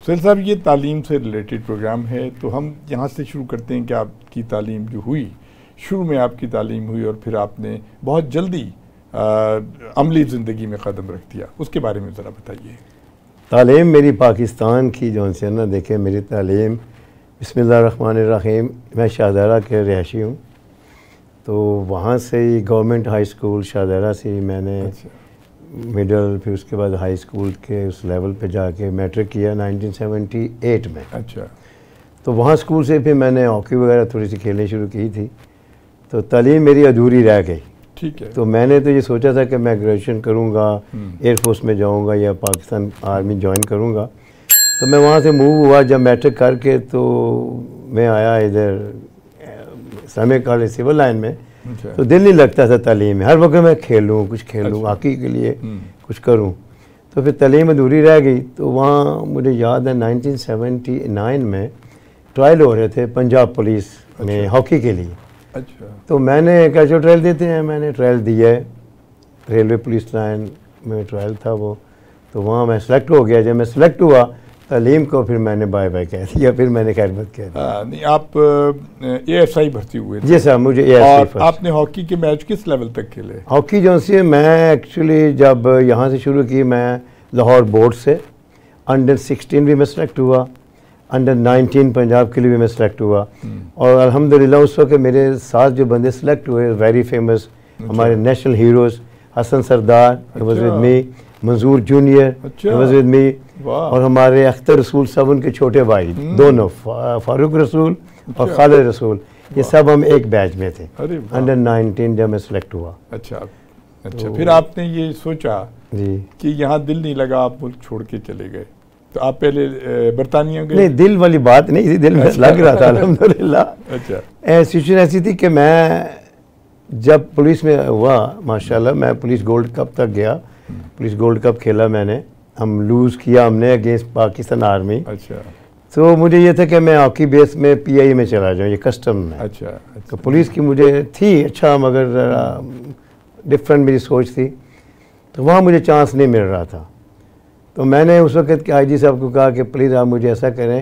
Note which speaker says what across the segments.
Speaker 1: سہیل صاحب یہ تعلیم سے ریلیٹڈ پروگرام ہے، تو ہم یہاں سے شروع کرتے ہیں کہ آپ کی تعلیم جو ہوئی، شروع میں آپ کی تعلیم ہوئی اور پھر آپ نے بہت جلدی عملی زندگی میں قدم رکھ دیا، اس کے بارے میں ذرا بتائیے۔
Speaker 2: تعلیم میری پاکستان کی جو سے نا دیکھیں، میری تعلیم بسم اللہ الرحمن الرحیم، میں شاہدرہ کے رہائشی ہوں، تو وہاں سے ہی گورنمنٹ ہائی اسکول شاہدرہ سے ہی میں نے مڈل، پھر اس کے بعد ہائی اسکول کے اس لیول پہ جا کے میٹرک کیا 1978 میں۔
Speaker 1: اچھا،
Speaker 2: تو وہاں اسکول سے پھر میں نے ہاکی وغیرہ تھوڑی سی کھیلنی شروع کی تھی، تو تعلیم میری ادھوری رہ گئی۔
Speaker 1: ٹھیک ہے۔
Speaker 2: تو میں نے تو یہ سوچا تھا کہ میں گریجویشن کروں گا، ایئر فورس میں جاؤں گا یا پاکستان آرمی جوائن کروں گا، تو میں وہاں سے موو ہوا جب میٹرک کر کے، تو میں آیا ادھر اسلامیہ کالج سول لائن میں، تو دل نہیں لگتا تھا تعلیم میں، ہر وقت میں کھیلوں، کچھ کھیلوں، ہاکی کے لیے کچھ کروں، تو پھر تعلیم ادھوری رہ گئی۔ تو وہاں مجھے یاد ہے 1979 میں ٹرائل ہو رہے تھے پنجاب پولیس میں ہاکی کے لیے۔
Speaker 1: اچھا،
Speaker 2: تو میں نے کیجول ٹرائل دیتے ہیں، میں نے ٹرائل دیا ہے، ریلوے پولیس لائن میں ٹرائل تھا وہ، تو وہاں میں سلیکٹ ہو گیا۔ جب میں سلیکٹ ہوا تعلیم کو، پھر میں نے بائے بائے کہہ دیا، پھر میں نے خیر مت کہہ دیا۔
Speaker 1: نہیں، آپ اے ایس آئی بھرتی ہوئے تھے؟
Speaker 2: جی سر، مجھے اے ایس
Speaker 1: اور
Speaker 2: آئی فرسٹ۔
Speaker 1: آپ نے ہاکی کے میچ کس لیول تک کھیلے؟
Speaker 2: ہاکی جو سی میں ایکچولی جب یہاں سے شروع کی، میں لاہور بورڈ سے انڈر 16 بھی میں سلیکٹ ہوا، انڈر 19 پنجاب کے لیے بھی میں سلیکٹ ہوا، اور الحمدللہ اس وقت میرے ساتھ جو بندے سلیکٹ ہوئے ویری فیمس ہمارے national heroes, Hasan Sardar was with me, Manzoor junior was with me, اور ہمارے اختر رسول صاحب ان کے چھوٹے بھائی دونوں، فاروق رسول اور خالد رسول، یہ سب ہم ایک بیچ میں تھے انڈر 19 جب میں سلیکٹ ہوا۔
Speaker 1: اچھا، پھر آپ نے یہ سوچا
Speaker 2: جی
Speaker 1: کہ یہاں دل نہیں لگا، آپ ملک چھوڑ کے چلے گئے، تو آپ پہلے برطانیہ گئے؟
Speaker 2: نہیں، دل والی بات نہیں تھی، دل میں لگ رہا تھا الحمدللہ۔
Speaker 1: اچھا،
Speaker 2: سچویشن ایسی تھی کہ میں جب پولیس میں ہوا، ماشاءاللہ میں پولیس گولڈ کپ تک گیا، پولیس گولڈ کپ کھیلا میں نے، ہم لوز کیا ہم نے اگینسٹ پاکستان آرمی۔
Speaker 1: اچھا،
Speaker 2: تو مجھے یہ تھا کہ میں ہاکی بیس میں پی آئی میں چلا جاؤں، یہ کسٹم میں۔
Speaker 1: اچھا،
Speaker 2: تو پولیس کی مجھے تھی اچھا، مگر ڈفرینٹ میری سوچ تھی، تو وہاں مجھے چانس نہیں مل رہا تھا۔ تو میں نے اس وقت کے آئی جی صاحب کو کہا کہ پلیز آپ مجھے ایسا کریں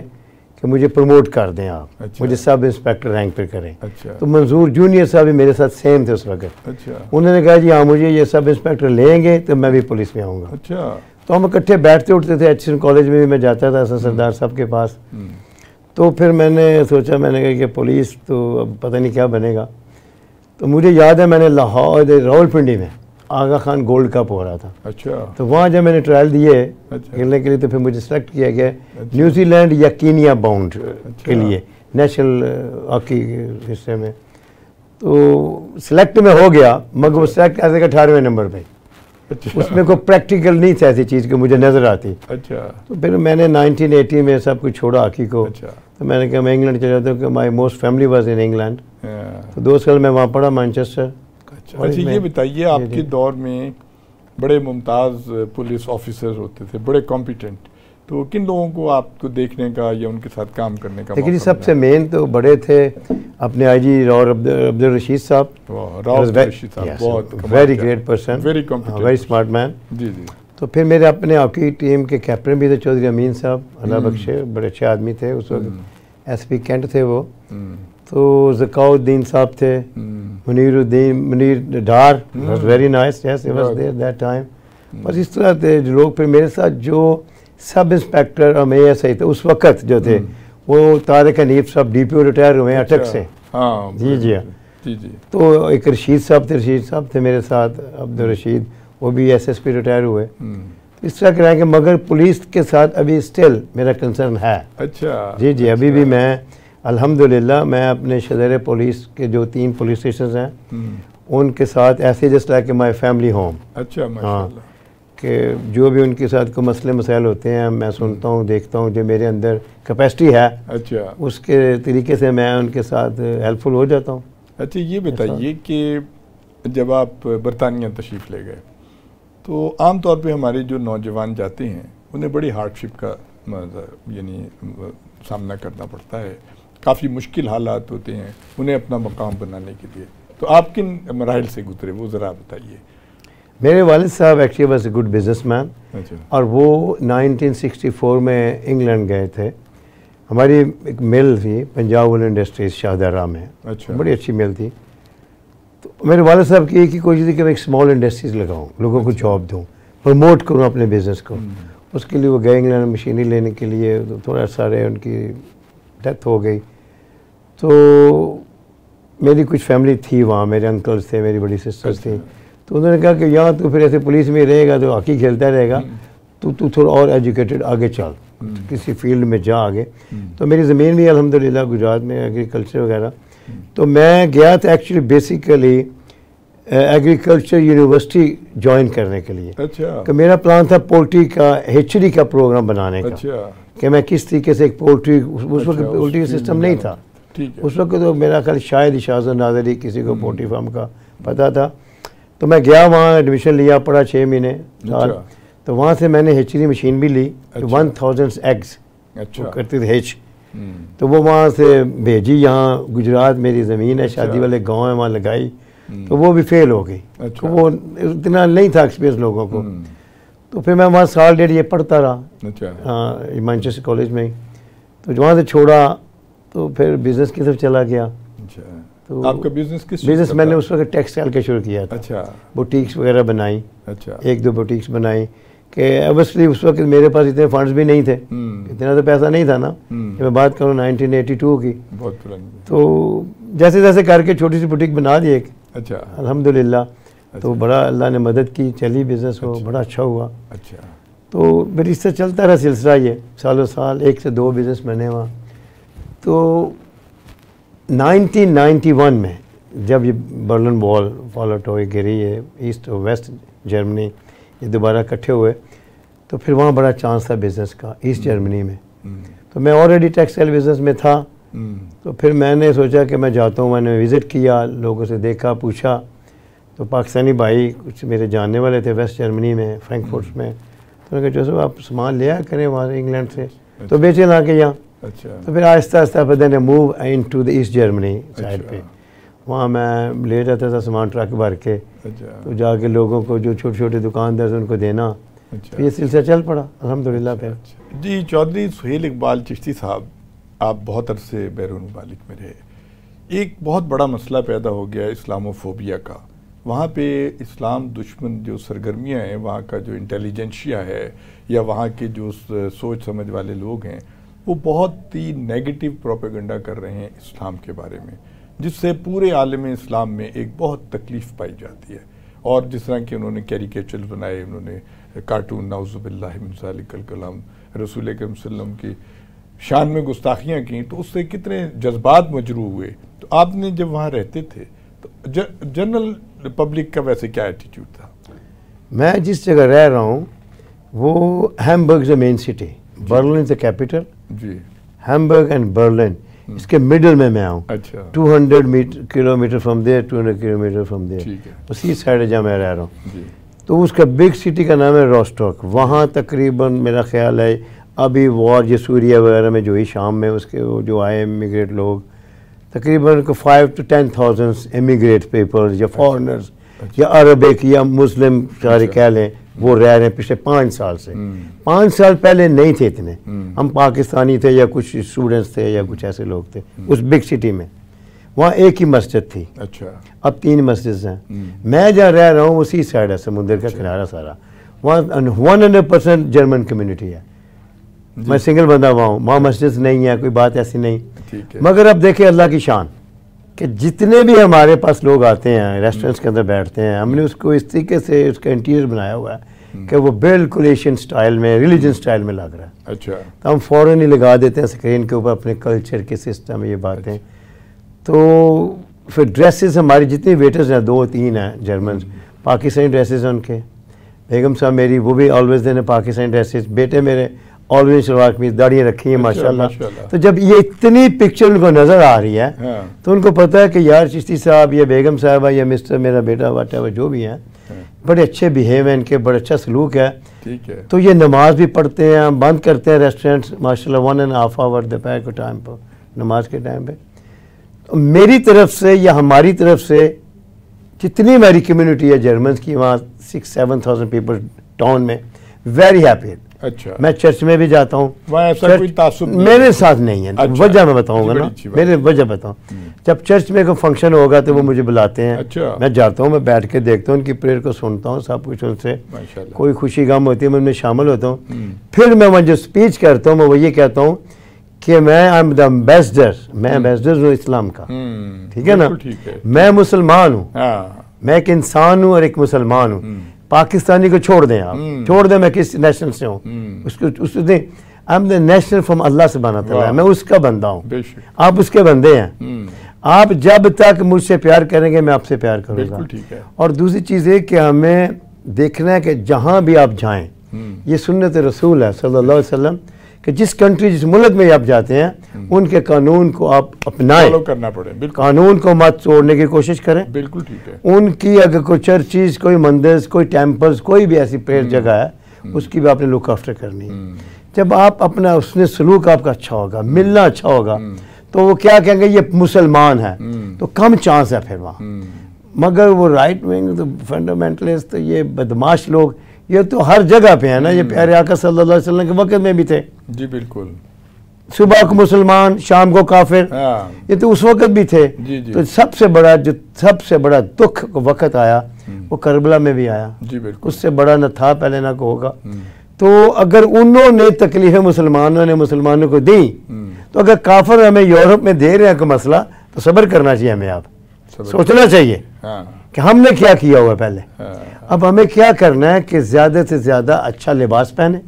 Speaker 2: کہ مجھے پروموٹ کر دیں، آپ مجھے سب انسپیکٹر رینک پہ کریں۔ تو منظور جونیئر صاحب بھی میرے ساتھ سیم تھے اس وقت، انہوں نے کہا جی ہاں مجھے یہ سب انسپیکٹر لیں گے تو میں بھی پولیس میں آؤں گا۔
Speaker 1: اچھا،
Speaker 2: تو ہم اکٹھے بیٹھتے اٹھتے تھے، ایچ کالج میں بھی میں جاتا تھا حسن سردار صاحب کے پاس۔ تو پھر میں نے سوچا، میں نے کہا کہ پولیس تو اب پتہ نہیں کیا بنے گا، تو مجھے یاد ہے میں نے لاہور راول پنڈی میں آغا خان گولڈ کپ ہو رہا تھا۔
Speaker 1: اچھا،
Speaker 2: تو وہاں جب میں نے ٹرائل دیے کھیلنے کے لیے، تو پھر مجھے سلیکٹ کیا گیا نیوزی لینڈ یا کینیا باؤنڈ کے لیے نیشنل ہاکی حصے میں۔ تو سلیکٹ میں ہو گیا، مگر وہ سلیکٹ ایسے کہ 18ویں نمبر پہ، اس میں کوئی پریکٹیکل نہیں تھا ایسی چیز کہ مجھے نظر آتی۔
Speaker 1: اچھا،
Speaker 2: تو پھر میں نے 1980 میں سب کچھ چھوڑا ہاکی کو، تو میں نے کہا میں انگلینڈ چلا جاتا ہوں، کہ my most family was in England. تو 2 سال میں وہاں پڑھا مانچسٹر۔
Speaker 1: اچھا، یہ بتائیے آپ کے دور میں بڑے ممتاز پولیس آفیسر ہوتے تھے، بڑے کمپیٹنٹ، تو کن لوگوں کو آپ کو دیکھنے کا یا ان کے ساتھ کام کرنے کا
Speaker 2: لیکن سب سے مین تو بڑے تھے اپنے آئی جی راؤ عبدالرشید صاحب، very great person, very smart man.
Speaker 1: جی جی۔
Speaker 2: تو پھر میرے اپنے ہاکی ٹیم کے کیپٹن بھی تھے چودھری امین صاحب، اللہ بخشے، بڑے اچھے آدمی تھے اس وقت، ایس پی کینٹ تھے وہ۔ تو ذکاء الدین صاحب تھے، Munir Dar, very nice, yes he was there that time. بس اس طرح تھے جو لوگ۔ پھر میرے ساتھ جو سب انسپیکٹر اور اے ایس آئی تھے اس وقت جو تھے، وہ طارق حنیف صاحب ڈی پی او ریٹائر ہوئے ہیں اٹک سے۔ جی جی
Speaker 1: جی جی۔
Speaker 2: تو ایک رشید صاحب تھے میرے ساتھ، عبدالرشید، وہ بھی ایس ایس پی ریٹائر ہوئے۔ اس طرح کے رہیں کہ مگر پولیس کے ساتھ ابھی اسٹل میرا کنسرن ہے۔
Speaker 1: اچھا،
Speaker 2: جی جی، ابھی بھی میں الحمدللہ میں اپنے شہر پولیس کے جو 3 پولیس اسٹیشنز ہیں ان کے ساتھ ایسے just like my family home.
Speaker 1: اچھا، ماشاءاللہ،
Speaker 2: کہ جو بھی ان کے ساتھ کوئی مسئلے مسائل ہوتے ہیں میں سنتا ہوں، دیکھتا ہوں، جو میرے اندر کیپیسٹی ہے
Speaker 1: اچھا
Speaker 2: اس کے طریقے سے میں ان کے ساتھ ہیلپ فل ہو جاتا ہوں۔
Speaker 1: اچھا، یہ بتائیے کہ جب آپ برطانیہ تشریف لے گئے تو عام طور پہ ہمارے جو نوجوان جاتے ہیں انہیں بڑی ہارڈ شپ کا یعنی سامنا کرنا پڑتا ہے، کافی مشکل حالات ہوتے ہیں انہیں اپنا مقام بنانے کے لیے، تو آپ کن مراحل سے گزرے وہ ذرا بتائیے۔
Speaker 2: میرے والد صاحب actually was a good business man, اور وہ 1964 میں انگلینڈ گئے تھے. ہماری ایک مل تھی پنجاب وول انڈسٹریز شاہدرہ میں, بڑی اچھی مل تھی. تو میرے والد صاحب کی ایک ہی کوشش تھی کہ میں ایک اسمال انڈسٹریز لگاؤں, لوگوں کو جاب دوں, پروموٹ کروں اپنے بزنس کو. اس کے لیے وہ گئے انگلینڈ مشینری لینے کے لیے, تھوڑا سارے ان کی ڈیتھ ہو گئی. تو میری کچھ فیملی تھی وہاں, میرے انکلز تھے, میری بڑی سسٹرز تھیں. تو انہوں نے کہا کہ یہاں تو پھر ایسے پولیس میں رہے گا تو ہاکی کھیلتا رہے گا, تو تھوڑا اور ایجوکیٹڈ آگے چل, کسی فیلڈ میں جا آگے. تو میری زمین بھی الحمدللہ گجرات میں ایگریکلچر وغیرہ. تو میں گیا تھا actually basically agriculture university join کرنے کے لیے, کہ میرا پلان تھا پولٹری کا ہیچری کا پروگرام بنانے کا, کہ میں کس طریقے سے ایک پولٹری, اس وقت پولٹری سسٹم نہیں تھا اس وقت, تو میرا خیال شاید اشاعت ناظری کسی کو پولٹری فارم کا پتہ تھا. تو میں گیا وہاں, ایڈمیشن لیا, پڑھا 6 مہینے سال. تو وہاں سے میں نے ہیچری مشین بھی لی, 1000 ایگز کرتی تھی ہیچ. تو وہ وہاں سے بھیجی یہاں گجرات, میری زمین ہے, شادی والے گاؤں ہیں, وہاں لگائی. تو وہ بھی فیل ہو گئی, تو وہ اتنا نہیں تھا ایکسپیرینس لوگوں کو. تو پھر میں وہاں سال ڈیڑھ یہ پڑھتا رہا, ہاں مانچسٹر کالج میں ہی. تو وہاں سے چھوڑا تو پھر بزنس کی طرف چلا گیا.
Speaker 1: تو آپ کا
Speaker 2: بزنس میں نے اس وقت ٹیکسٹائل کا شروع کیا تھا, بوٹیکس وغیرہ بنائی, 1-2 بوٹیکس بنائی. کہ اوبیسلی اس وقت میرے پاس اتنے فنڈز بھی نہیں تھے, اتنا تو پیسہ نہیں تھا نا. میں بات کروں 1982 کی, تو جیسے جیسے کر کے چھوٹی سی بوٹیک بنا دی ایک, الحمدللہ. تو بڑا اللہ نے مدد کی, چلی بزنس وہ بڑا اچھا ہوا. تو پھر اس سے چلتا رہا سلسلہ یہ سالوں سال, 1 سے 2 بزنس میں نے وہاں. تو 1991 میں جب یہ برلن وال فال آؤٹ ہوئی, گری ہے ایسٹ اور ویسٹ جرمنی, یہ دوبارہ اکٹھے ہوئے, تو پھر وہاں بڑا چانس تھا بزنس کا ایسٹ جرمنی میں. تو میں آلریڈی ٹیکسٹائل بزنس میں تھا. تو پھر میں نے سوچا کہ میں جاتا ہوں, میں نے وزٹ کیا, لوگوں سے دیکھا, پوچھا. تو پاکستانی بھائی کچھ میرے جاننے والے تھے ویسٹ جرمنی میں, فرینکفرٹ میں. تو انہوں نے کہا جو آپ سامان لیا کریں وہاں سے انگلینڈ سے, تو بیچے لا کے یہاں. تو پھر آہستہ آہستہ پتہ نہیں move in to the East Germany side پہ. وہاں میں لے جاتا تھا سامان ٹرک بھر کے, تو جا کے لوگوں کو جو چھوٹے چھوٹے دکاندار سے ان کو دینا. تو یہ سلسلہ چل پڑا الحمدللہ. پھر
Speaker 1: جی چودھری سہیل اقبال چشتی صاحب, آپ بہت عرصے بیرون ممالک میں رہے. ایک بہت بڑا مسئلہ پیدا ہو گیا اسلاموفوبیا کا. وہاں پہ اسلام دشمن جو سرگرمیاں ہیں, وہاں کا جو انٹیلیجنشیا ہے یا وہاں کے جو سوچ سمجھ والے لوگ ہیں, وہ بہت ہی نیگیٹو پروپیگنڈا کر رہے ہیں اسلام کے بارے میں, جس سے پورے عالم اسلام میں ایک بہت تکلیف پائی جاتی ہے. اور جس طرح کہ انہوں نے کیریکیچر بنائے, انہوں نے کارٹون, نعوذ باللہ من ذالک الکلام, رسول اکرم صلی اللہ علیہ وسلم کی شان میں گستاخیاں کیں, تو اس سے کتنے جذبات مجروح ہوئے. تو آپ نے جب وہاں رہتے تھے تو جنرل پبلک کا ویسے کیا ایٹیٹیوڈ تھا؟
Speaker 2: میں جس جگہ رہ رہا ہوں وہ Hamburg is main city, Berlin is the capital. جی, ہیمبرگ اینڈ برلن, اس کے مڈل میں آؤں. 200 kilometre from there, 200 kilometre from there, اسی سائڈ ہے جہاں میں رہ رہا ہوں. تو اس کا بگ سٹی کا نام ہے روسٹاک. وہاں تقریباً میرا خیال ہے ابھی وار جو سوریا وغیرہ میں جو ہی شام میں اس کے وہ جو آئے امیگریٹ لوگ, تقریباً 5 to 10,000 امیگریٹ پیپل یا فارنرز یا عربک یا مسلم سارے کہہ لیں, وہ رہ رہے ہیں پچھلے 5 سال سے. 5 سال پہلے نہیں تھے اتنے. ہم پاکستانی تھے یا کچھ اسٹوڈنٹس تھے یا کچھ ایسے لوگ تھے اس بگ سٹی میں. وہاں ایک ہی مسجد تھی, اب 3 مسجد ہیں. میں جہاں رہ رہا ہوں اسی سائڈ ہے, سمندر کا کنارہ سارا. وہاں 100% جرمن کمیونٹی ہے. میں سنگل بندہ وہاں ہوں, وہاں مسجد نہیں ہے, کوئی بات ایسی نہیں. مگر اب دیکھیں اللہ کی شان کہ جتنے بھی ہمارے پاس لوگ آتے ہیں ریسٹورنٹس کے اندر بیٹھتے ہیں, ہم نے اس کو اس طریقے سے اس کا انٹیریئر بنایا ہوا ہے کہ وہ بالکل ایشین سٹائل میں, ریلیجن سٹائل میں لگ رہا ہے. تو ہم فوراً ہی لگا دیتے ہیں اسکرین کے اوپر اپنے کلچر کے سسٹم یہ باتیں. تو پھر ڈریسز ہماری جتنی ویٹرز ہیں 2-3 ہیں جرمنز, پاکستانی ڈریسز ہیں ان کے. بیگم صاحب میری وہ بھی آلویز دینے پاکستانی ڈریسز. بیٹے میرے آلویز شلوار قمیض, داڑیاں رکھی ہیں ماشاءاللہ. تو جب یہ اتنی پکچر ان کو نظر آ رہی ہے تو ان کو پتہ ہے کہ یار چشتی صاحب یا بیگم صاحبہ یا مسٹر میرا بیٹا واٹ ایور جو بھی ہیں, بڑے اچھے بیہیو ہیں ان کے, بڑا اچھا سلوک ہے. تو یہ نماز بھی پڑھتے ہیں, ہم بند کرتے ہیں ریسٹورینٹس ماشاءاللہ 1.5 hour دوپہر کے ٹائم پر, نماز کے ٹائم پہ. میری طرف سے یا ہماری طرف سے جتنی ہماری کمیونٹی ہے جرمنس کی وہاں 6-7,000 پیپل ٹاؤن میں, ویری ہیپی.
Speaker 1: اچھا,
Speaker 2: میں چرچ میں بھی جاتا ہوں,
Speaker 1: وہاں ایسا کوئی تعصب
Speaker 2: میرے ساتھ نہیں ہے. وجہ میں بتاؤں گا نا, میرے وجہ بتاؤں. جب چرچ میں کوئی فنکشن ہوگا تو وہ مجھے بلاتے ہیں, میں جاتا ہوں, میں بیٹھ کے دیکھتا ہوں ان کی پریئر کو, سنتا ہوں سب کچھ ان سے, کوئی خوشی غم ہوتی ہے میں ان میں شامل ہوتا ہوں. پھر میں وہاں جو اسپیچ کرتا ہوں میں وہ یہ کہتا ہوں کہ میں آئی ایم دا ایمبیسڈر, میں ایمبیسڈر ہوں اسلام کا, ٹھیک ہے نا, میں مسلمان ہوں, میں ایک انسان ہوں اور ایک مسلمان ہوں. پاکستانی کو چھوڑ دیں, آپ چھوڑ دیں میں کس نیشنل سے ہوں, اس کو دیں, I am the national from Allah سبحانہ تعالیٰ, میں اس کا بندہ ہوں, آپ اس کے بندے ہیں. آپ جب تک مجھ سے پیار کریں گے میں آپ سے پیار کروں گا. اور دوسری چیز ہے کہ ہمیں دیکھنا ہے کہ جہاں بھی آپ جائیں, یہ سنت رسول ہے صلی اللہ علیہ وسلم, کہ جس کنٹری جس ملک میں آپ جاتے ہیں ان کے قانون کو آپ اپنائیں,
Speaker 1: کرنا پڑے,
Speaker 2: قانون کو مت توڑنے کی کوشش کریں.
Speaker 1: بالکل ٹھیک ہے.
Speaker 2: ان کی اگر کوئی چرچز, کوئی مندرز, کوئی ٹیمپلز, کوئی بھی ایسی پریئر جگہ ہے اس کی بھی آپ نے لک آفٹر کرنی ہے. جب آپ اپنا اس نے سلوک آپ کا اچھا ہوگا, ملنا اچھا ہوگا, تو وہ کیا کہیں گے یہ مسلمان ہے, تو کم چانس ہے پھر وہاں. مگر وہ رائٹ ونگ, فنڈامنٹلسٹ, یہ بدماش لوگ, یہ تو ہر جگہ پہ ہے نا. یہ پیارے آقا صلی اللہ علیہ وسلم کے وقت میں بھی تھے.
Speaker 1: جی بالکل,
Speaker 2: صبح کو مسلمان, شام کو کافر, یہ تو اس وقت بھی تھے. تو سب سے بڑا دکھ وقت آیا وہ کربلا میں بھی آیا. اس سے بڑا نہ تھا پہلے نہ کو ہوگا. تو اگر انہوں نے تکلیفیں مسلمانوں نے مسلمانوں کو دیں, تو اگر کافر ہمیں یورپ میں دے رہے ہیں کوئی مسئلہ, تو صبر کرنا چاہیے ہمیں. آپ سوچنا چاہیے کہ ہم نے کیا کیا ہوا پہلے. اب ہمیں کیا کرنا ہے کہ زیادہ سے زیادہ اچھا لباس پہنیں,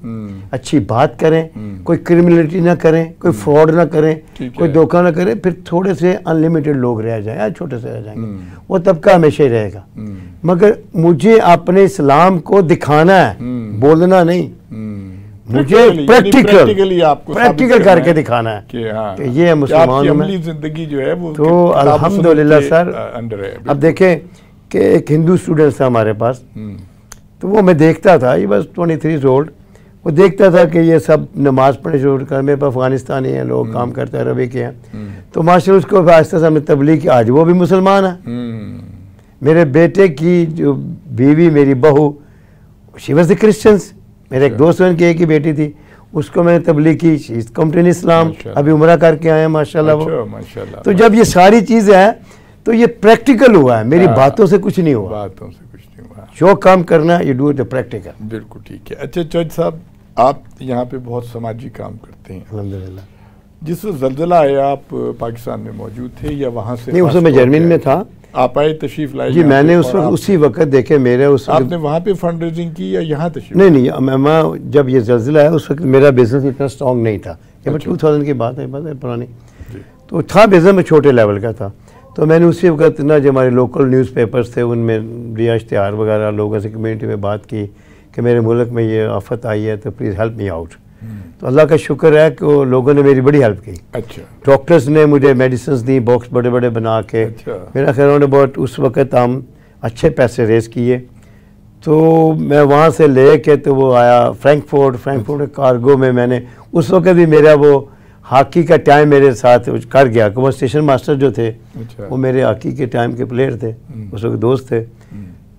Speaker 2: اچھی بات کریں, کوئی کرمنلٹی نہ کریں, کوئی فراڈ نہ کریں, کوئی دھوکہ نہ کریں. پھر تھوڑے سے انلیمیٹڈ لوگ رہ جائیں یا چھوٹے سے رہ جائیں گے, وہ طبقہ ہمیشہ ہی رہے گا. مگر مجھے اپنے اسلام کو دکھانا ہے, بولنا نہیں. مجھے پریکٹیکل کر کے دکھانا ہے کہ یہ مسلمانوں میں
Speaker 1: زندگی جو ہے وہ.
Speaker 2: تو الحمدللہ سر, اب دیکھیں کہ ایک ہندو اسٹوڈنٹ تھا ہمارے پاس, تو وہ میں دیکھتا تھا, یہ بس 23 years old, وہ دیکھتا تھا کہ یہ سب نماز پڑھنے شروع کر, میرے پاس افغانستانی ہیں لوگ, کام کرتے ہیں عربی کے ہیں, تو ماشاء اللہ اس کو آہستہ سے ہمیں تبلیغ کی, آج وہ بھی مسلمان ہے. میرے بیٹے کی جو بیوی, میری بہو, شی واز دی کرسچنس. میرے ایک دوست ان کی ایک ہی بیٹی تھی, اس کو میں نے تبلیغ کی, شی از کم ٹو اسلام, ابھی عمرہ کر کے آئے ہیں ماشاءاللہ وہ. تو جب یہ ساری چیزیں ہیں تو یہ پریکٹیکل ہوا ہے, میری باتوں سے کچھ نہیں ہوا.
Speaker 1: باتوں سے کچھ نہیں ہوا,
Speaker 2: جو کام کرنا ہے یہ ڈو اٹ پریکٹیکل.
Speaker 1: بالکل ٹھیک ہے. اچھا چوہدری صاحب, آپ یہاں پہ بہت سماجی کام کرتے ہیں.
Speaker 2: الحمدللہ.
Speaker 1: جس وقت زلزلہ آیا آپ پاکستان میں موجود تھے یا وہاں سے؟
Speaker 2: نہیں, اس وقت میں جرمنی میں تھا.
Speaker 1: آپ آئے, تشریف لائے؟
Speaker 2: جی میں نے اس وقت اسی وقت دیکھے میرے اس
Speaker 1: آپ نے وہاں پہ فنڈ ریزنگ کی یا یہاں تشریف؟
Speaker 2: نہیں, میں جب یہ زلزلہ آیا اس وقت میرا بزنس اتنا اسٹرانگ نہیں تھا. یہ 2000 کی بات ہے پرانی, تو تھا بزنس میں چھوٹے لیول کا تھا. تو میں نے اسی وقت نا جو ہمارے لوکل نیوز پیپرز تھے ان میں ریا اشتہار وغیرہ لوگوں سے کمیونٹی میں بات کی کہ میرے ملک میں یہ آفت آئی ہے تو پلیز ہیلپ می آؤٹ. تو اللہ کا شکر ہے کہ وہ لوگوں نے میری بڑی ہیلپ کی.
Speaker 1: اچھا.
Speaker 2: ڈاکٹرز نے مجھے میڈیسنز دی, باکس بڑے بڑے بنا کے. میرا خیال اباؤٹ اس وقت ہم اچھے پیسے ریز کیے. تو میں وہاں سے لے کے تو وہ آیا فرینکفورٹ کارگو میں نے اس وقت بھی میرا وہ ہاکی کا ٹائم میرے ساتھ کر گیا کہ وہ اسٹیشن ماسٹر جو تھے وہ میرے ہاکی کے ٹائم کے پلیئر تھے, اس وقت دوست تھے.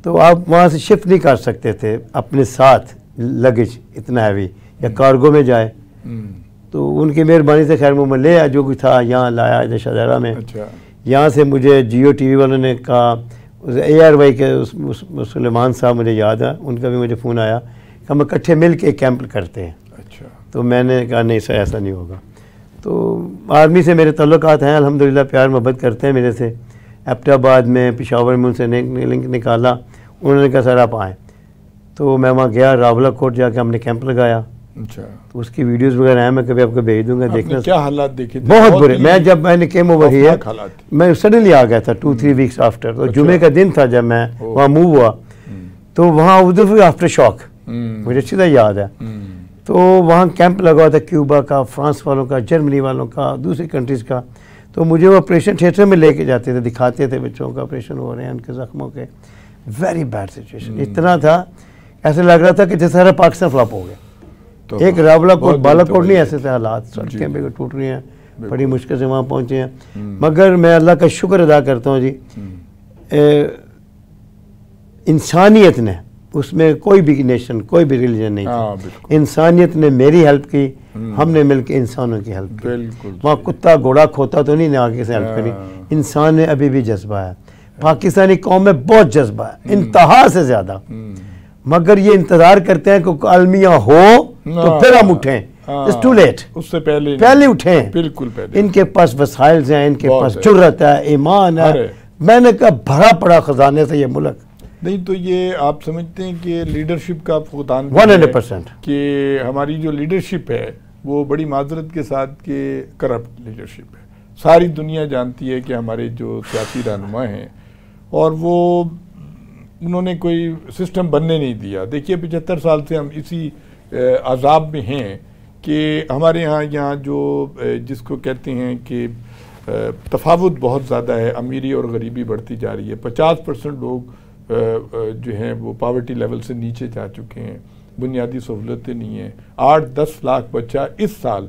Speaker 2: تو آپ وہاں سے شفٹ نہیں کر سکتے تھے اپنے ساتھ لگیج اتنا ہیوی, یا کارگو میں جائے. تو ان کی مہربانی سے خیر میں لے آیا, جو کچھ تھا یہاں لایا شہزادہ میں. یہاں سے مجھے جیو ٹی وی والوں نے کہا, اے آر وائی کے سلیمان صاحب مجھے یاد ہے, ان کا بھی مجھے فون آیا کہ ہم اکٹھے مل کے کیمپ کرتے ہیں. تو میں نے کہا نہیں سر ایسا نہیں ہوگا. تو آرمی سے میرے تعلقات ہیں الحمدللہ, پیار محبت کرتے ہیں میرے سے. ایبٹ آباد میں, پشاور میں ان سے لنک نکالا, انہوں نے کہا سر آپ آئیں. تو میں وہاں گیا, راولا کوٹ جا کے ہم نے کیمپ لگایا. تو اس کی ویڈیوز وغیرہ ہیں, میں کبھی آپ کو بھیج دوں گا, دیکھنا.
Speaker 1: کیا حالات دیکھے؟
Speaker 2: بہت برے. میں جب میں نے کیم اوور ہیئر, میں سڈنلی آ گیا تھا 2-3 weeks آفٹر. تو جمعے کا دن تھا جب میں وہاں موو ہوا, تو وہاں ادھر آفٹر شاک مجھے اچھی طرح یاد ہے. تو وہاں کیمپ لگا ہوا تھا کیوبا کا, فرانس والوں کا, جرمنی والوں کا, دوسری کنٹریز کا. تو مجھے وہ آپریشن تھیٹر میں لے کے جاتے تھے, دکھاتے تھے بچوں کا آپریشن ہو رہے ہیں ان کے زخموں کے. Very bad situation. اتنا تھا ایسے لگ رہا تھا کہ جیسے سارا پاکستان فلاپ ہو گیا. ایک راولا کوٹ بالا کوٹ نہیں, ایسے تھے حالات, سڑکیں بھی ٹوٹ رہی ہیں, بڑی مشکل سے وہاں پہنچے ہیں. مگر میں اللہ کا شکر ادا کرتا ہوں جی, انسانیت نے، اس میں کوئی بھی نیشن کوئی بھی ریلیجن نہیں تھی، انسانیت نے میری ہیلپ کی، ہم نے مل کے انسانوں کی ہیلپ کی. وہاں کتا گھوڑا کھوتا تو نہیں نے آگے سے ہیلپ کری. انسان میں ابھی بھی جذبہ ہے، پاکستانی قوم میں بہت جذبہ ہے، انتہا سے زیادہ. مگر یہ انتظار کرتے ہیں کہ المیہ ہو تو پھر ہم اٹھیں. It's too late.
Speaker 1: اس سے پہلے
Speaker 2: اٹھیں.
Speaker 1: بالکل پہلے.
Speaker 2: ان کے پاس وسائل ہیں، ان کے پاس جرت ہے، ایمان ہے. میں نے کہا بھرا پڑا خزانے سے یہ ملک.
Speaker 1: نہیں تو یہ آپ سمجھتے ہیں کہ لیڈرشپ کا فقدان
Speaker 2: 100%
Speaker 1: کہ ہماری جو لیڈرشپ ہے وہ بڑی معذرت کے ساتھ کہ کرپٹ لیڈرشپ ہے. ساری دنیا جانتی ہے کہ ہمارے جو سیاسی رہنما ہیں اور وہ انہوں نے کوئی سسٹم بننے نہیں دیا. دیکھیے 75 سال سے ہم اسی عذاب میں ہیں کہ ہمارے یہاں جو جس کو کہتے ہیں کہ تفاوت بہت زیادہ ہے، امیری اور غریبی بڑھتی جا رہی ہے. 50% لوگ جو ہیں وہ پاورٹی لیول سے نیچے جا چکے ہیں، بنیادی سہولتیں نہیں ہیں. 8-10 لاکھ بچہ اس سال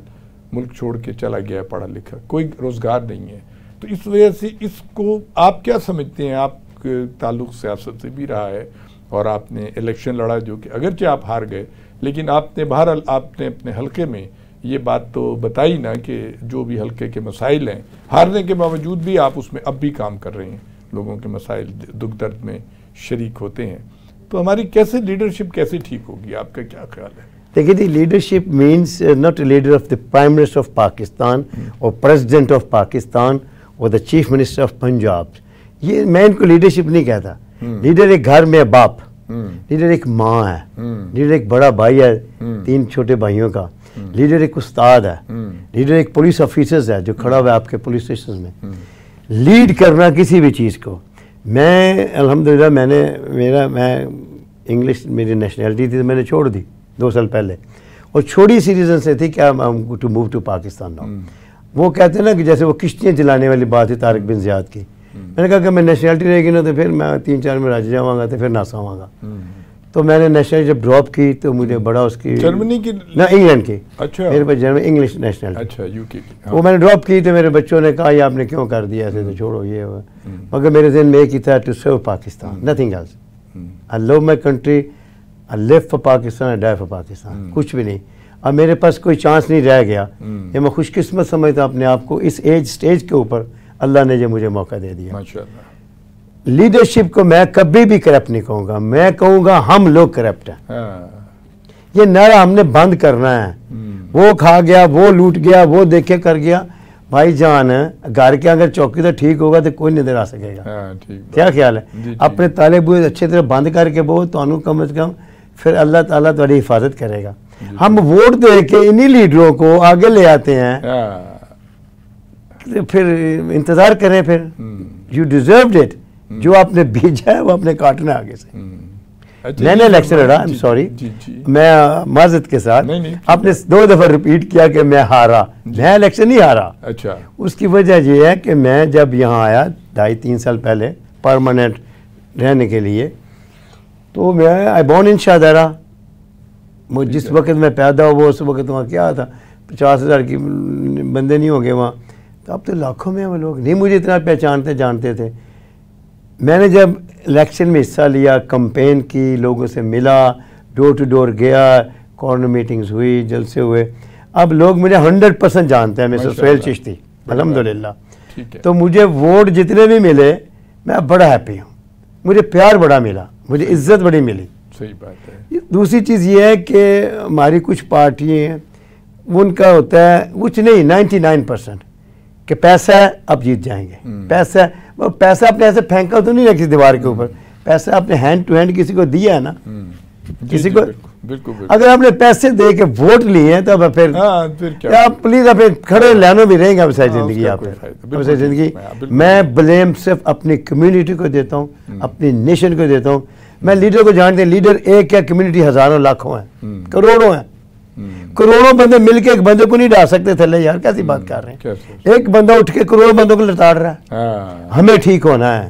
Speaker 1: ملک چھوڑ کے چلا گیا پڑھا لکھا، کوئی روزگار نہیں ہے. تو اس وجہ سے اس کو آپ کیا سمجھتے ہیں؟ آپ کے تعلق سیاست سے بھی رہا ہے اور آپ نے الیکشن لڑا جو کہ اگرچہ آپ ہار گئے، لیکن آپ نے بہرحال آپ نے اپنے حلقے میں یہ بات تو بتائی نا کہ جو بھی حلقے کے مسائل ہیں، ہارنے کے باوجود بھی آپ اس میں اب بھی کام کر رہے ہیں، لوگوں کے مسائل دکھ درد میں شریک ہوتے ہیں. تو ہماری کیسے لیڈرشپ کیسے ٹھیک ہوگی؟ آپ کا کیا خیال ہے؟
Speaker 2: دیکھیے the leadership means not a leader of the prime minister of Pakistan اور پریزیڈنٹ آف پاکستان اور the chief minister of Punjab. یہ میں ان کو لیڈرشپ نہیں کہتا. لیڈر ایک گھر میں باپ، لیڈر ایک ماں ہے، لیڈر ایک بڑا بھائی ہے 3 چھوٹے بھائیوں کا، لیڈر ایک استاد ہے، لیڈر ایک پولیس آفیسر ہے جو کھڑا ہوا ہے آپ کے پولیس اسٹیشن میں. لیڈ کرنا کسی بھی چیز کو، میں الحمدللہ میں انگلش میری نیشنلٹی تھی تو میں نے چھوڑ دی 2 سال پہلے، اور چھوڑی اسی ریزن سے تھی کہ to move to Pakistan now. وہ کہتے ہیں نا کہ جیسے وہ کشتیاں چلانے والی بات ہے طارق بن زیاد کی. میں نے کہا کہ میں نیشنلٹی رہے گی نا تو پھر میں 3-4 میں راج جاؤں گا تو پھر ناسا ہوں گا. تو میں نے نیشنلٹی جب ڈراپ کی تو مجھے بڑا اس کی
Speaker 1: جرمنی کی
Speaker 2: نہ انگلینڈ کی،
Speaker 1: اچھا
Speaker 2: میرے پاس جرمن انگلش نیشنلٹی،
Speaker 1: اچھا یو کے کی.
Speaker 2: وہ میں نے ڈراپ کی تو میرے بچوں نے کہا یہ آپ نے کیوں کر دیا ایسے، تو چھوڑو یہ ہوا. مگر میرے ذہن میں ایک ہی تھا to serve Pakistan, nothing else. I love my country, I live for Pakistan, I die for Pakistan. کچھ بھی نہیں. اب میرے پاس کوئی چانس نہیں رہ گیا. یہ میں خوش قسمت سمجھتا اپنے آپ کو، اس سٹیج کے اوپر اللہ نے جو مجھے موقع دے دیا.
Speaker 1: ماشاءاللہ.
Speaker 2: لیڈرشپ کو میں کبھی بھی کرپٹ نہیں کہوں گا، میں کہوں گا ہم لوگ کرپٹ ہیں. یہ نعرہ ہم نے بند کرنا ہے. وہ کھا گیا، وہ لوٹ گیا، وہ دیکھے کر گیا. بھائی جان گھر کے اگر چوکی تو ٹھیک ہوگا تو کوئی نہیں ادھر آ سکے گا. کیا خیال ہے؟ اپنے تالے بوئے اچھے طرح بند کر کے بہت تو کم از کم پھر اللہ تعالیٰ تمہاری حفاظت کرے گا. ہم ووٹ دے کے انہی لیڈروں کو آگے لے آتے ہیں، پھر انتظار کریں. پھر یو ڈیزروڈ اٹ. جو آپ نے بھیجا ہے وہ آپ نے کاٹنا آگے سے. میں نے الیکشن لڑا، آئی ایم سوری، میں معذرت کے ساتھ آپ نے 2 دفعہ ریپیٹ کیا کہ میں ہارا. میں الیکشن نہیں ہارا. اچھا. اس کی وجہ یہ ہے کہ میں جب یہاں آیا 2.5-3 سال پہلے پرماننٹ رہنے کے لیے، تو میں آئی بورن ان شاہدرہ. جس وقت میں پیدا ہوا اس وقت وہاں کیا تھا 50,000 کی بندے نہیں ہوں گے وہاں، تو اب تو لاکھوں میں وہ لوگ نہیں مجھے اتنا جانتے تھے. میں نے جب الیکشن میں حصہ لیا، کمپین کی، لوگوں سے ملا، ڈور ٹو ڈور گیا، کارنر میٹنگز ہوئی، جلسے ہوئے. اب لوگ مجھے 100% جانتے ہیں، مسٹر سہیل چشتی الحمدللہ. تو مجھے ووٹ جتنے بھی ملے میں بڑا ہیپی ہوں. مجھے پیار بڑا ملا، مجھے عزت بڑی ملی.
Speaker 1: صحیح بات ہے.
Speaker 2: دوسری چیز یہ ہے کہ ہماری کچھ پارٹیاں ہیں ان کا ہوتا ہے کچھ نہیں 99% کہ پیسہ ہے اب جیت جائیں گے. پیسہ اپنے ایسے پھینکا تو نہیں ہے کسی دیوار کے اوپر. پیسہ اپنے ہینڈ ٹو ہینڈ کسی کو دیا ہے نا، کسی کو. اگر آپ نے پیسے دے کے ووٹ لیے ہیں تو اب پھر آپ پلیز اپنے کھڑے لائنوں بھی رہیں گے اب ساری زندگی. آپ زندگی میں بلیم صرف اپنی کمیونٹی کو دیتا ہوں، اپنی نیشن کو دیتا ہوں. میں لیڈر کو جانتے ہیں، لیڈر ایک کیا کمیونٹی ہزاروں لاکھوں ہیں، کروڑوں ہیں. کروڑوں بندے مل کے ایک بندے کو نہیں ڈال سکتے تھلے. یار کیسی بات کر رہے ہیں؟ ایک بندہ اٹھ کے کروڑوں بندوں کو لتاڑ رہا ہے. ہمیں ٹھیک ہونا ہے،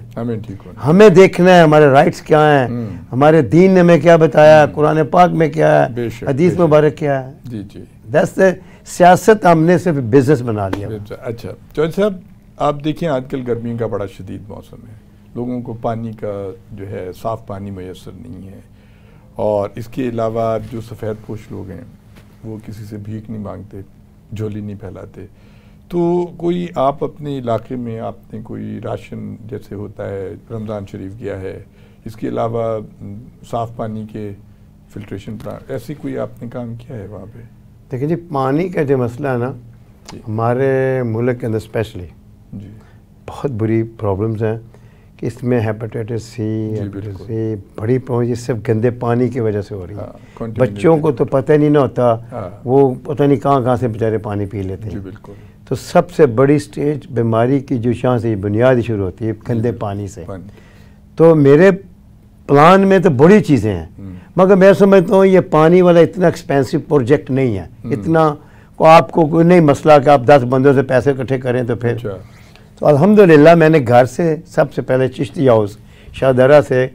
Speaker 2: ہمیں دیکھنا ہے ہمارے رائٹس کیا ہیں، ہمارے دین نے ہمیں کیا بتایا، قرآن پاک میں کیا ہے، حدیث مبارک کیا ہے. دس سیاست ہم نے صرف بزنس بنا لیا.
Speaker 1: اچھا چوہدری صاحب، آپ دیکھیں آج کل گرمیوں کا بڑا شدید موسم ہے، لوگوں کو پانی کا جو ہے صاف پانی میسر نہیں ہے، اور اس کے علاوہ جو سفید پوش لوگ ہیں وہ کسی سے بھیک نہیں مانگتے، جھولی نہیں پھیلاتے. تو کوئی آپ اپنے علاقے میں آپ نے کوئی راشن جیسے ہوتا ہے رمضان شریف گیا ہے، اس کے علاوہ صاف پانی کے فلٹریشن پلانٹ ایسی کوئی آپ نے کام کیا ہے وہاں پہ؟
Speaker 2: دیکھیں جی، پانی کا جو مسئلہ ہے نا ہمارے ملک کے اندر اسپیشلی
Speaker 1: جی
Speaker 2: بہت بری پرابلمز ہیں کہ اس میں ہیپاٹائٹس سی بڑی پرابلم، یہ صرف گندے پانی کی وجہ سے ہو رہی ہے. بچوں کو تو پتہ نہیں نہ ہوتا، وہ پتہ نہیں کہاں سے بیچارے پانی پی لیتے ہیں.
Speaker 1: بالکل.
Speaker 2: تو سب سے بڑی سٹیج بیماری کی جو جہاں سے بنیاد شروع ہوتی ہے گندے پانی سے. تو میرے پلان میں تو بڑی چیزیں ہیں، مگر میں سمجھتا ہوں یہ پانی والا اتنا ایکسپینسو پروجیکٹ نہیں ہے، اتنا کو آپ کو کوئی نہیں مسئلہ کہ آپ 10 بندوں سے پیسے اکٹھے کریں تو پھر. تو الحمدللہ میں نے گھر سے سب سے پہلے چشتی ہاؤس شاہدرہ سے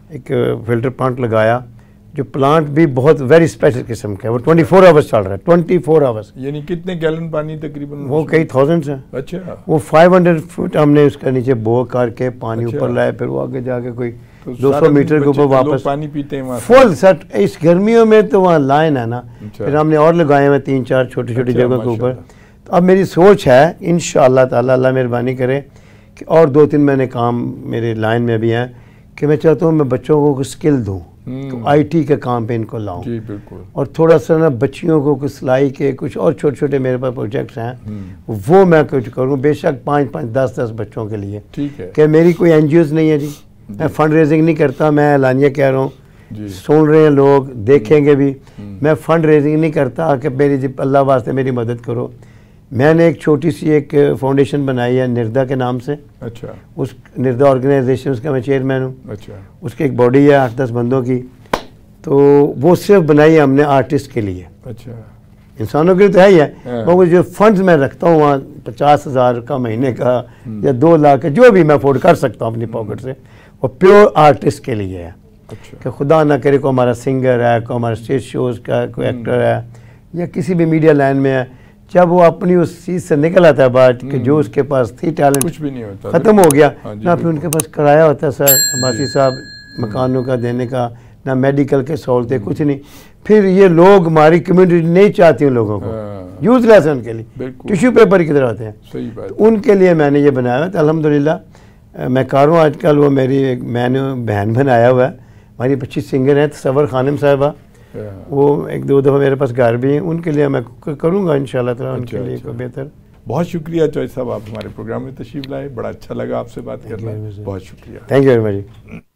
Speaker 2: ایک فلٹر پلانٹ لگایا، جو پلانٹ بھی بہت ویری اسپیشل قسم کا ہے. وہ 24 آورس چل رہا ہے، 24 آورس.
Speaker 1: یعنی کتنے گیلن پانی تقریباً؟
Speaker 2: وہ کئی تھاؤزنڈس ہیں.
Speaker 1: اچھا.
Speaker 2: وہ 500 فٹ ہم نے اس کا نیچے بو کر کے پانی اوپر لایا، پھر وہ آگے جا کے کوئی 200 میٹر کے اوپر واپس
Speaker 1: پانی پیتے ہیں
Speaker 2: فل سیٹ. اس گرمیوں میں تو وہاں لائن ہے نا، پھر ہم نے اور لگائے ہیں 3-4 چھوٹی چھوٹی جگہوں کے اوپر. تو اب میری سوچ ہے انشاءاللہ تعالی، اللہ مہربانی کرے کہ اور 2-3 مہینے کام میرے لائن میں بھی ہیں کہ میں چاہتا ہوں میں بچوں کو کچھ اسکل دوں، آئی ٹی کے کام پہ ان کو لاؤں.
Speaker 1: جی بالکل.
Speaker 2: اور تھوڑا سا نا بچیوں کو کچھ سلائی کے کچھ اور چھوٹے چھوٹے میرے پاس پروجیکٹس ہیں، وہ میں کچھ کروں، بے شک 5-5 10-10 بچوں کے لیے.
Speaker 1: ٹھیک ہے.
Speaker 2: کہ میری کوئی این جی اوز نہیں ہے جی، میں فنڈ ریزنگ نہیں کرتا، میں اعلانیہ کہہ رہا ہوں، سن رہے ہیں لوگ، دیکھیں گے بھی. میں فنڈ ریزنگ نہیں کرتا کہ میری اللہ واسطے میری مدد کرو. میں نے ایک چھوٹی سی ایک فاؤنڈیشن بنائی ہے نردا کے نام سے.
Speaker 1: اچھا.
Speaker 2: اس نردا آرگنائزیشن کا میں چیئرمین ہوں.
Speaker 1: اچھا. اس
Speaker 2: کی ایک باڈی ہے 8-10 بندوں کی، تو وہ صرف بنائی ہے ہم نے آرٹسٹ کے لیے.
Speaker 1: اچھا.
Speaker 2: انسانوں کے لیے تو ہے ہی ہے، مگر جو فنڈز میں رکھتا ہوں وہاں 50,000 کا مہینے کا یا 2 لاکھ کا جو بھی میں افورڈ کر سکتا ہوں اپنی پاکٹ سے، وہ پیور آرٹسٹ کے لیے ہے. کہ خدا نہ کرے کوئی ہمارا سنگر ہے، کوئی ہمارا اسٹیج شوز کا کوئی ایکٹر ہے یا کسی بھی میڈیا لائن میں ہے، جب وہ اپنی اس چیز سے نکل آتا ہے بات کہ جو اس کے پاس تھی ٹیلنٹ
Speaker 1: کچھ بھی نہیں ہوتا،
Speaker 2: ختم ہو گیا نہ، پھر ان کے پاس کرایہ ہوتا ہے سر عباسی صاحب مکانوں کا دینے کا، نہ میڈیکل کے سہولتیں، کچھ نہیں. پھر یہ لوگ ہماری کمیونٹی نہیں چاہتی ان لوگوں کو، یوز لیس ہے ان کے لیے، ٹیشو پیپر کی طرح ہوتے ہیں.
Speaker 1: صحیح بات.
Speaker 2: ان کے لیے میں نے یہ بنایا ہے. الحمدللہ میں کر رہا ہوں. آج کل وہ میری ایک میں نے بہن بنایا ہوا ہے، ہماری بچی سنگر ہیں تصور خانم صاحبہ، وہ 1-2 دفعہ میرے پاس گھر بھی ہیں. ان کے لیے میں کروں گا انشاءاللہ تعالیٰ ان کے لیے کوئی بہتر.
Speaker 1: بہت شکریہ چوہے صاحب، آپ ہمارے پروگرام میں تشریف لائے، بڑا اچھا لگا آپ سے بات کرنا. بہت شکریہ.
Speaker 2: Thank you very much.